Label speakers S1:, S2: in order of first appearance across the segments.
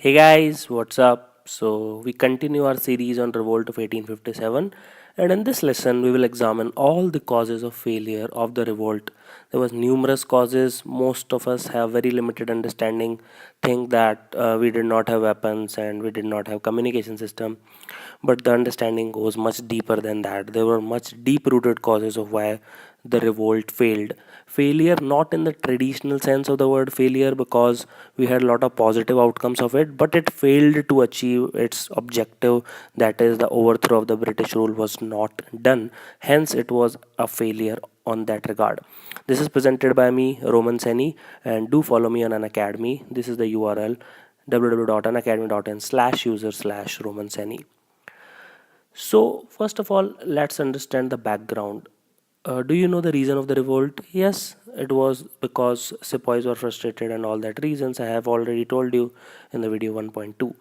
S1: Hey guys, what's up? So, we continue our series on Revolt of 1857, and in this lesson, we will examine all the causes of failure of the revolt. There was numerous causes. Most of us have very limited understanding, think that we did not have weapons and we did not have communication system, but the understanding goes much deeper than that. There were much deep-rooted causes of why the revolt failed. Failure not in the traditional sense of the word failure, because we had a lot of positive outcomes of it, but it failed to achieve its objective, that is the overthrow of the British rule was not done. Hence it was a failure on that regard. This is presented by me, Roman Saini, and do follow me on an academy. This is the URL www.unacademy.in/user/Roman Saini. So, first of all, let's understand the background. Do you know the reason of the revolt? Yes, it was because sepoys were frustrated and all that reasons I have already told you in the video 1.2.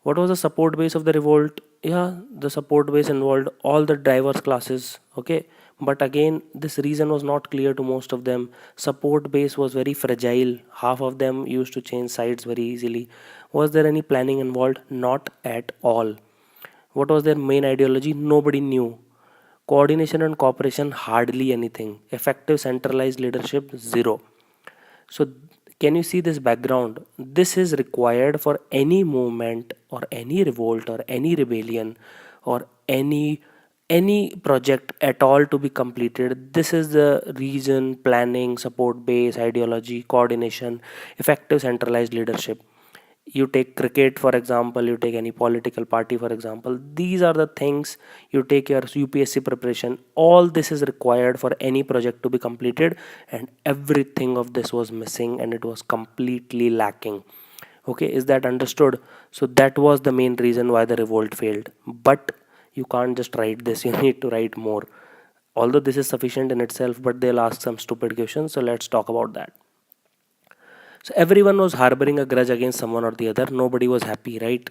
S1: What was the support base of the revolt? Yeah, the support base involved all the diverse classes. Okay, but again, this reason was not clear to most of them. Support base was very fragile. Half of them used to change sides very easily. Was there any planning involved? Not at all. What was their main ideology? Nobody knew. Coordination and cooperation, hardly anything. Effective centralized leadership, zero. So, can you see this background? This is required for any movement or any revolt or any rebellion or any project at all to be completed. This is the reason, planning, support base, ideology, coordination, effective centralized leadership. You take cricket for example, you take any political party for example, these are the things. You take your UPSC preparation, all this is required for any project to be completed, and everything of this was missing and it was completely lacking. Okay, is that understood? So that was the main reason why the revolt failed. But you can't just write this, you need to write more. Although this is sufficient in itself, but they'll ask some stupid questions, so let's talk about that. So everyone was harboring a grudge against someone or the other. Nobody was happy, right?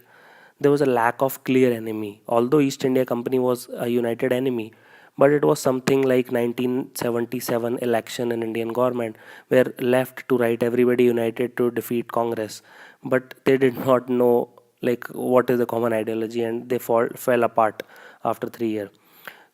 S1: There was a lack of clear enemy. Although East India Company was a united enemy, but it was something like 1977 election in Indian government, where left to right everybody united to defeat Congress, but they did not know like what is the common ideology, and they fell apart after 3 years.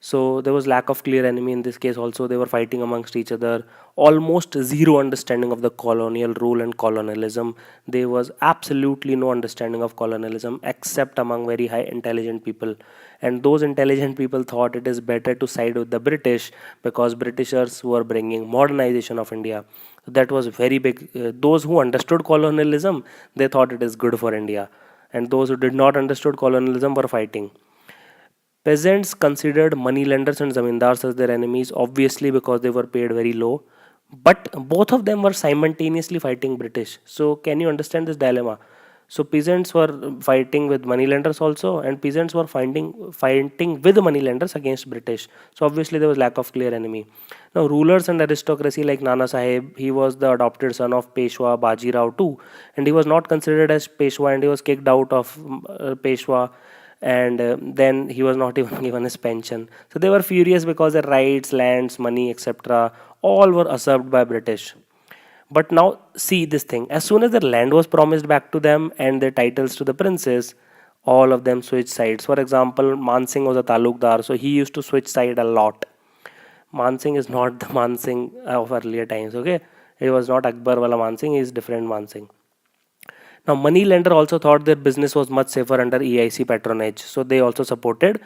S1: So there was lack of clear enemy in this case also. They were fighting amongst each other. Almost zero understanding of the colonial rule and colonialism. There was absolutely no understanding of colonialism except among very high intelligent people. And those intelligent people thought it is better to side with the British because Britishers were bringing modernization of India. That was very big. Those who understood colonialism, they thought it is good for India. And those who did not understood colonialism were fighting. Peasants considered moneylenders and zamandars as their enemies, obviously because they were paid very low. But both of them were simultaneously fighting British. So can you understand this dilemma? So peasants were fighting with moneylenders also, and peasants were fighting with moneylenders against British. So obviously there was lack of clear enemy. Now rulers and aristocracy like Nana Sahib, he was the adopted son of Peshwa Bajirao too, and he was not considered as Peshwa, and he was kicked out of Peshwa, and then he was not even given his pension. So they were furious because their rights, lands, money, etc., all were usurped by British. But now see this thing: as soon as their land was promised back to them and their titles to the princes, all of them switched sides. For example, Mansingh was a talukdar, so he used to switch side a lot. Mansingh is not the Mansingh of earlier times. Okay, it was not Akbar wala Mansingh; he is different Mansingh. Now, money lender also thought their business was much safer under EIC patronage, so they also supported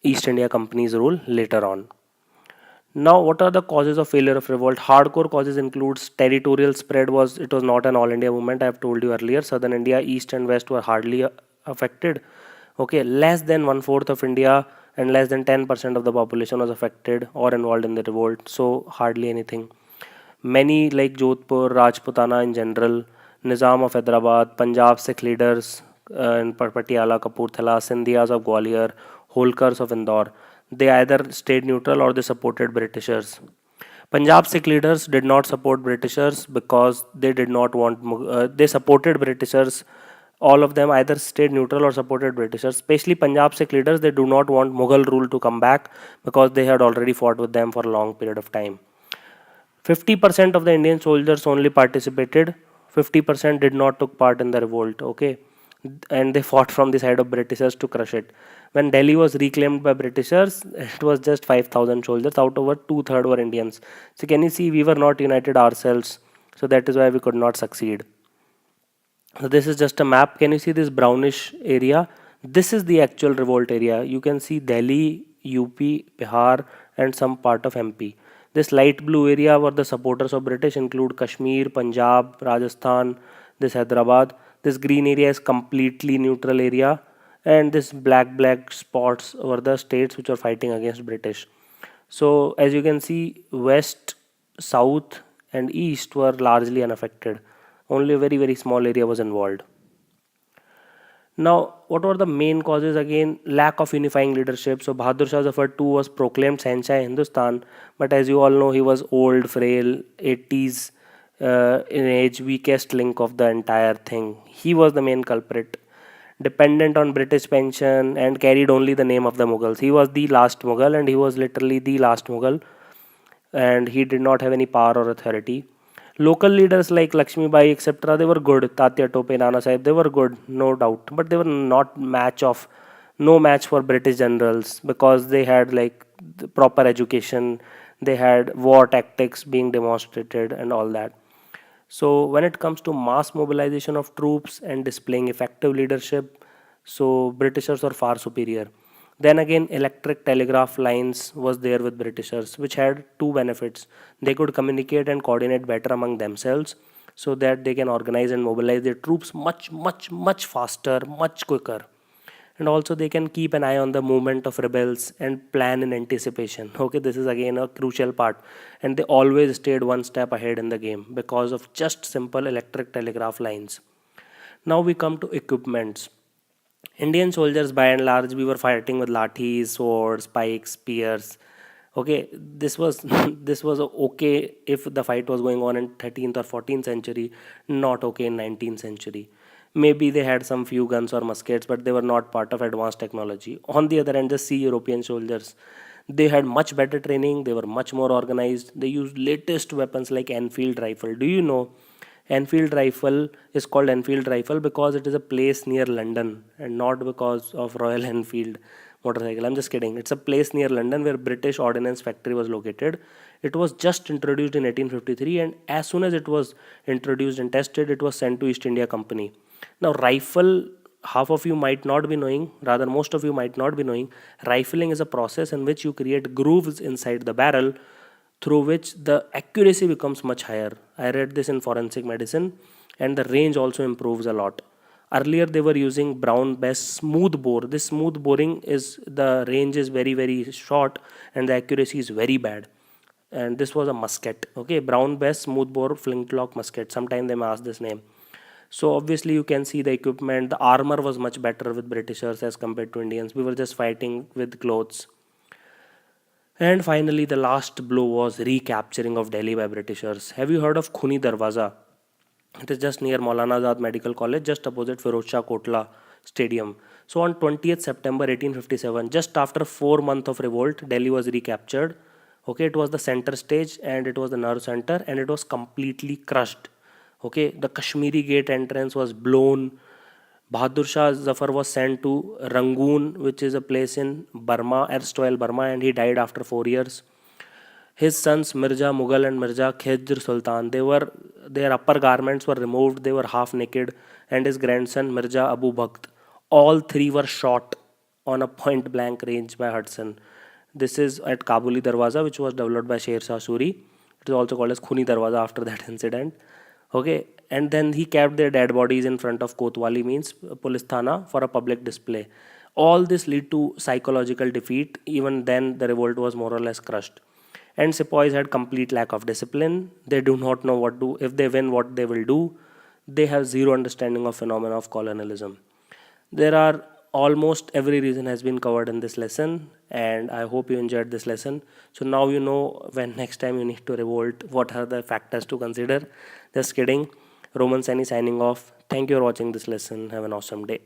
S1: East India Company's rule later on. Now, what are the causes of failure of revolt? Hardcore causes includes territorial spread. It was not an all India movement. I have told you earlier. Southern India, East and West were hardly affected. Okay, less than one fourth of India and less than 10% of the population was affected or involved in the revolt. So hardly anything. Many like Jodhpur, Rajputana in general, Nizam of Hyderabad, Punjab Sikh leaders in Patiala, Kapurthala, Sindhiyas of Gwalior, Holkars of Indore, they either stayed neutral or they supported Britishers. Punjab Sikh leaders did not support Britishers because they did not want. They supported Britishers. All of them either stayed neutral or supported Britishers. Especially Punjab Sikh leaders, they do not want Mughal rule to come back because they had already fought with them for a long period of time. 50% of the Indian soldiers only participated. 50% did not took part in the revolt. Okay, and they fought from the side of Britishers to crush it. When Delhi was reclaimed by Britishers, it was just 5,000 soldiers. Out of over two-thirds were Indians. So can you see, we were not united ourselves. So that is why we could not succeed. So this is just a map. Can you see this brownish area? This is the actual revolt area. You can see Delhi, UP, Bihar, and some part of MP. This light blue area where the supporters of British include Kashmir, Punjab, Rajasthan, this Hyderabad. This green area is completely neutral area, and this black spots were the states which were fighting against British. So as you can see, west, south, and east were largely unaffected. Only a very small area was involved. Now, what were the main causes? Again, lack of unifying leadership. So Bahadur Shah Zafar II was proclaimed Shenshah Hindustan, but as you all know, he was old, frail, 80s in age, weakest link of the entire thing. He was the main culprit. Dependent on British pension and carried only the name of the Mughals. He was the last Mughal, and he was literally the last Mughal, and he did not have any power or authority. Local leaders like Lakshmi Bai, etc., they were good. Tatya Tope, Nana Sahib, they were good, no doubt. But they were not no match for British generals because they had like the proper education, they had war tactics being demonstrated, and all that. So when it comes to mass mobilization of troops and displaying effective leadership, so Britishers are far superior. Then again, electric telegraph lines was there with Britishers, which had two benefits. They could communicate and coordinate better among themselves, so that they can organize and mobilize their troops much faster, much quicker. And also they can keep an eye on the movement of rebels and plan in anticipation. Okay, this is again a crucial part. And they always stayed one step ahead in the game because of just simple electric telegraph lines. Now we come to equipments. Indian soldiers, by and large, we were fighting with lathis, swords, pikes, spears. Okay, this was this was okay if the fight was going on in 13th or 14th century, not okay in 19th century. Maybe they had some few guns or muskets, but they were not part of advanced technology. On the other hand, just see European soldiers. They had much better training. They were much more organized. They used latest weapons like Enfield rifle. Do you know Enfield rifle is called Enfield rifle because it is a place near London and not because of Royal Enfield motorcycle. I'm just kidding. It's a place near London where British Ordnance Factory was located. It was just introduced in 1853, and as soon as it was introduced and tested, it was sent to East India Company. Now, rifle, half of you might not be knowing, rather, most of you might not be knowing, rifling is a process in which you create grooves inside the barrel through which the accuracy becomes much higher. I read this in forensic medicine, and the range also improves a lot. Earlier, they were using brown bess smooth bore. This smooth boring is the range is very short, and the accuracy is very bad. And this was a musket. Okay, brown bess smooth bore flintlock musket. Sometime they may ask this name. So obviously you can see the equipment, the armor was much better with Britishers as compared to Indians. We were just fighting with clothes. And finally, the last blow was recapturing of Delhi by Britishers. Have you heard of Khuni Darwaza? It is just near Maulana Azad Medical College, just opposite Firoz Shah Kotla Stadium. So on 20th September 1857, just after 4 months of revolt, Delhi was recaptured. Okay, it was the center stage and it was the nerve center, and it was completely crushed. Okay, the Kashmiri Gate entrance was blown. Bahadur Shah Zafar was sent to Rangoon, which is a place in Burma, erstwhile Burma, and he died after 4 years. His sons Mirza Mughal and Mirza Khidr Sultan, their upper garments were removed, they were half naked, and his grandson Mirza Abu Bakht, all three were shot on a point blank range by Hudson. This is at Kabuli Darwaza, which was developed by Sher Shah Suri. It is also called as Khuni Darwaza after that incident. Okay, and then he kept their dead bodies in front of Kotwali, means police thana, for a public display. All this lead to psychological defeat. Even then, the revolt was more or less crushed. And sepoys had complete lack of discipline. They do not know what do if they win, what they will do. They have zero understanding of phenomena of colonialism. There are almost every reason has been covered in this lesson, and I hope you enjoyed this lesson. So now you know when next time you need to revolt, what are the factors to consider. Just kidding. Roman Saini signing off. Thank you for watching this lesson. Have an awesome day.